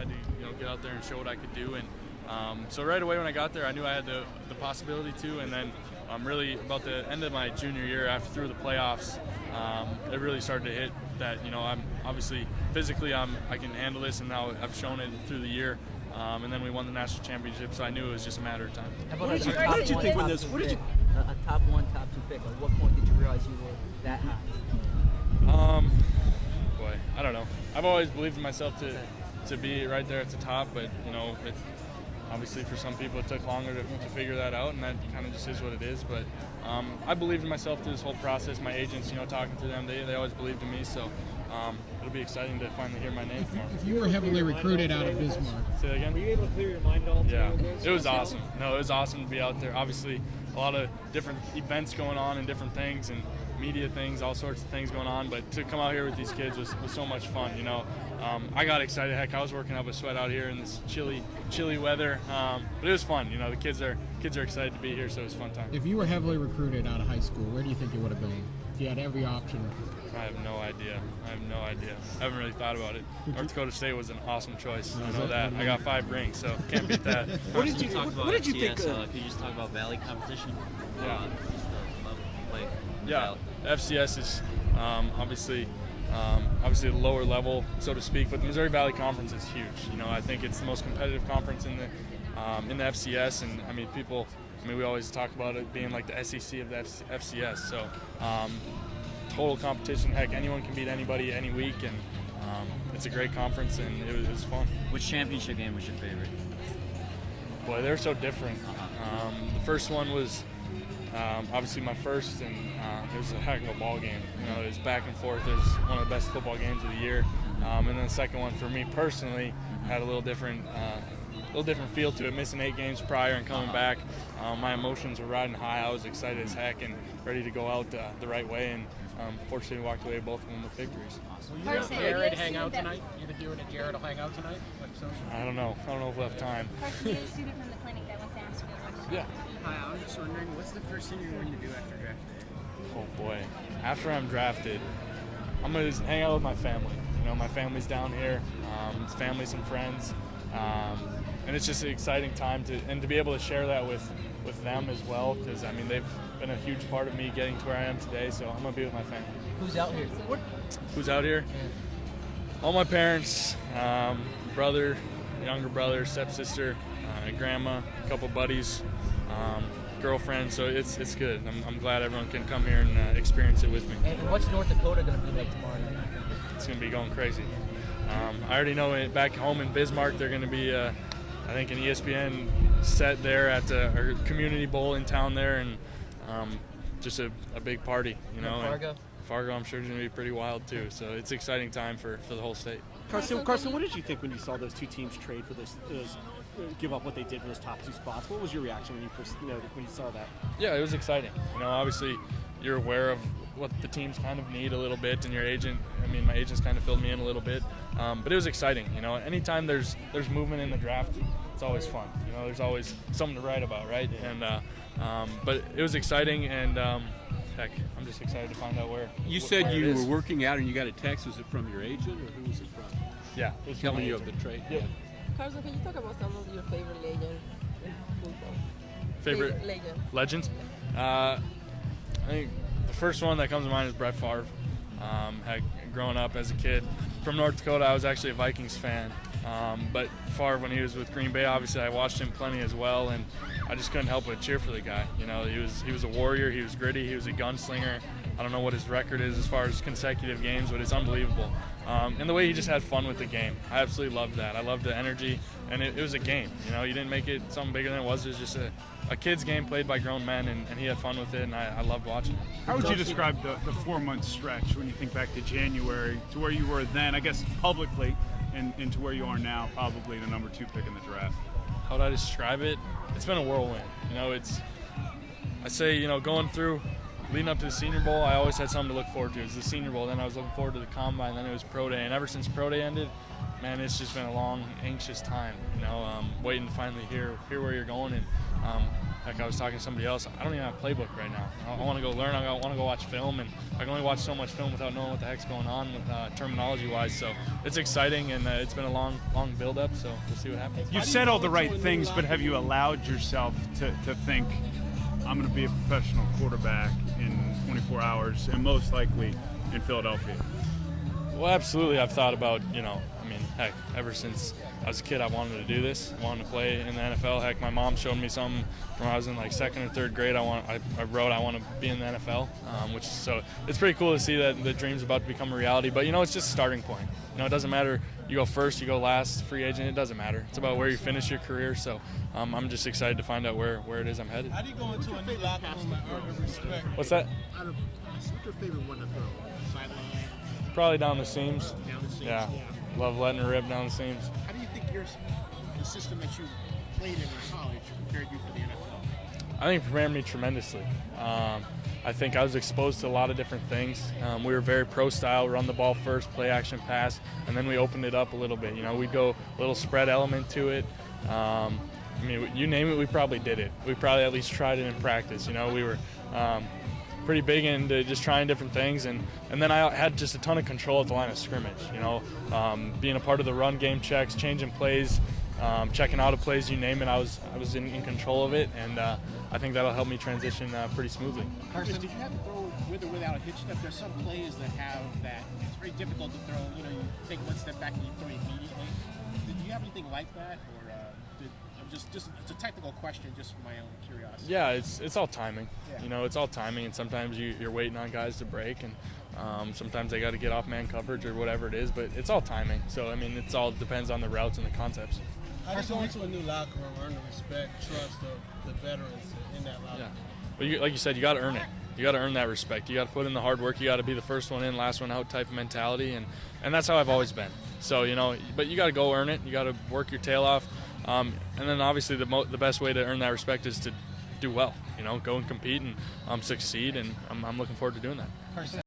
to get out there and show what I could do. And so right away when I got there, I knew I had the possibility to. And then really about the end of my junior year, after through the playoffs, it really started to hit that I'm obviously physically I can handle this, and now I've shown it through the year. And then we won the national championship, so I knew it was just a matter of time. What did you think when this? What did you? A top 1, top 2 pick. At what point did you realize you were that high? Boy, I don't know. I've always believed in myself to be right there at the top, but obviously for some people it took longer to figure that out, and that kind of just is what it is. But I believed in myself through this whole process. My agents, talking to them, they always believed in me. So it'll be exciting to finally hear my name for them. If you were heavily recruited out of Bismarck. Say that again? Were you able to clear your mind all Yeah, it was awesome. No, it was awesome to be out there. Obviously, a lot of different events going on and different things and media things, all sorts of things going on. But to come out here with these kids was so much fun. I got excited. Heck, I was working up a sweat out here in this chilly weather. But it was fun. The kids are excited to be here, so it was a fun time. If you were heavily recruited out of high school, where do you think you would have been? If you had every option. I have no idea. I haven't really thought about it. North Dakota State was an awesome choice. I know that. I got 5 rings, so can't beat that. What did you think? Could you just talk about Valley competition? Yeah. Yeah. FCS is obviously the lower level, so to speak, but the Missouri Valley Conference is huge. I think it's the most competitive conference in the FCS, and we always talk about it being like the SEC of the FCS. So total competition. Heck, anyone can beat anybody any week, and it's a great conference, and it was fun. Which championship game was your favorite? Boy, they're so different. The first one was obviously my first, and it was a heck of a ball game. It was back and forth. It was one of the best football games of the year. And then the second one, for me personally, had a little different feel to it. Missing 8 games prior and coming back, my emotions were riding high. I was excited as heck and ready to go out the right way. And fortunately, walked away both of them with victories. Will you and Jared hang out tonight? You think you and Jared will hang out tonight? I don't know. I don't know if we'll have time. Carson, you have a student from the clinic that wants to ask you a question. Yeah. Hi, I was just wondering, what's the first thing you're going to do after draft day? Oh boy, after I'm drafted, I'm gonna just hang out with my family. My family's down here. It's families and friends, and it's just an exciting time to be able to share that with them as well. Because they've been a huge part of me getting to where I am today. So I'm gonna be with my family. Who's out here? Who's out here? Yeah. All my parents, brother, younger brother, stepsister, grandma, a couple buddies. Girlfriend, so it's good. I'm glad everyone can come here and experience it with me. And what's North Dakota going to be like tomorrow night? It's going to be going crazy. I already know it, back home in Bismarck, they're going to be, I think, an ESPN set there at our community bowl in town there, and just a big party, Fargo? Fargo, I'm sure, is going to be pretty wild too. So it's an exciting time for the whole state. Carson, what did you think when you saw those 2 teams trade for those give up what they did for those top 2 spots? What was your reaction when you first, when you saw that? Yeah, it was exciting. Obviously, you're aware of what the teams kind of need a little bit, and your agent. My agents kind of filled me in a little bit, but it was exciting. Anytime there's movement in the draft, it's always fun. There's always something to write about, right? Yeah. And but it was exciting, and heck, I'm just excited to find out where. You said you were working out and you got a text. Was it from your agent, or who was it from? Yeah, it was telling you of the trade. Yeah. Carson, can you talk about some of your favorite legends in football? Favorite legends? I think the first one that comes to mind is Brett Favre. Growing up as a kid from North Dakota, I was actually a Vikings fan. But Favre, when he was with Green Bay, obviously I watched him plenty as well, and I just couldn't help but cheer for the guy. He was a warrior. He was gritty. He was a gunslinger. I don't know what his record is as far as consecutive games, but it's unbelievable. And the way he just had fun with the game. I absolutely loved that. I loved the energy, and it was a game. You didn't make it something bigger than it was. It was just a kid's game played by grown men, and he had fun with it, and I loved watching it. How would you describe the 4-month stretch when you think back to January to where you were then, I guess publicly, and to where you are now, probably the number 2 pick in the draft? How would I describe it? It's been a whirlwind. I say, going through, leading up to the Senior Bowl, I always had something to look forward to. It was the Senior Bowl, then I was looking forward to the Combine, then it was Pro Day. And ever since Pro Day ended, man, it's just been a long, anxious time, waiting to finally hear where you're going. And Heck, I was talking to somebody else. I don't even have a playbook right now. I want to go learn. I want to go watch film, and I can only watch so much film without knowing what the heck's going on terminology-wise. So it's exciting, and it's been a long build-up. So we'll see what happens. You've said all the right things, but have you allowed yourself to think, I'm going to be a professional quarterback in 24 hours, and most likely in Philadelphia? Well, absolutely. I've thought about, heck, ever since I was a kid, I wanted to do this. I wanted to play in the NFL. Heck, my mom showed me something from when I was in like 2nd or 3rd grade. I wrote I want to be in the NFL, so it's pretty cool to see that the dream's about to become a reality. But it's just a starting point. It doesn't matter. You go first, you go last, free agent. It doesn't matter. It's about where you finish your career. So I'm just excited to find out where it is I'm headed. How do you go into a new locker room and earn the respect? What's that? What's your favorite one to throw? Sideline? Probably down the seams. Down the seams? Yeah. Love letting it rip down the seams. How do you think the system that you played in college prepared you for the NFL? I think it prepared me tremendously. I think I was exposed to a lot of different things. We were very pro style, run the ball first, play action pass, and then we opened it up a little bit. We'd go a little spread element to it. You name it, we probably did it. We probably at least tried it in practice. We were pretty big into just trying different things, and then I had just a ton of control at the line of scrimmage. Being a part of the run game checks, changing plays, checking out of plays, you name it. I was in control of it, and I think that'll help me transition pretty smoothly. Carson, did you have to throw with or without a hitch step? There's some plays that have that. It's very difficult to throw. You take one step back and you throw immediately. Did you have anything like that, or just it's a technical question, just for my own curiosity? Yeah, it's all timing. Yeah. It's all timing, and sometimes you're waiting on guys to break, and sometimes they got to get off man coverage or whatever it is. But it's all timing. So it all depends on the routes and the concepts. How do you go into a new locker room, earn the respect, trust of the veterans in that locker room? But like you said, you got to earn it. You got to earn that respect. You got to put in the hard work. You got to be the first one in, last one out type of mentality, and that's how I've always been. So but you got to go earn it. You got to work your tail off, and then obviously the best way to earn that respect is to do well. Go and compete and succeed, and I'm looking forward to doing that.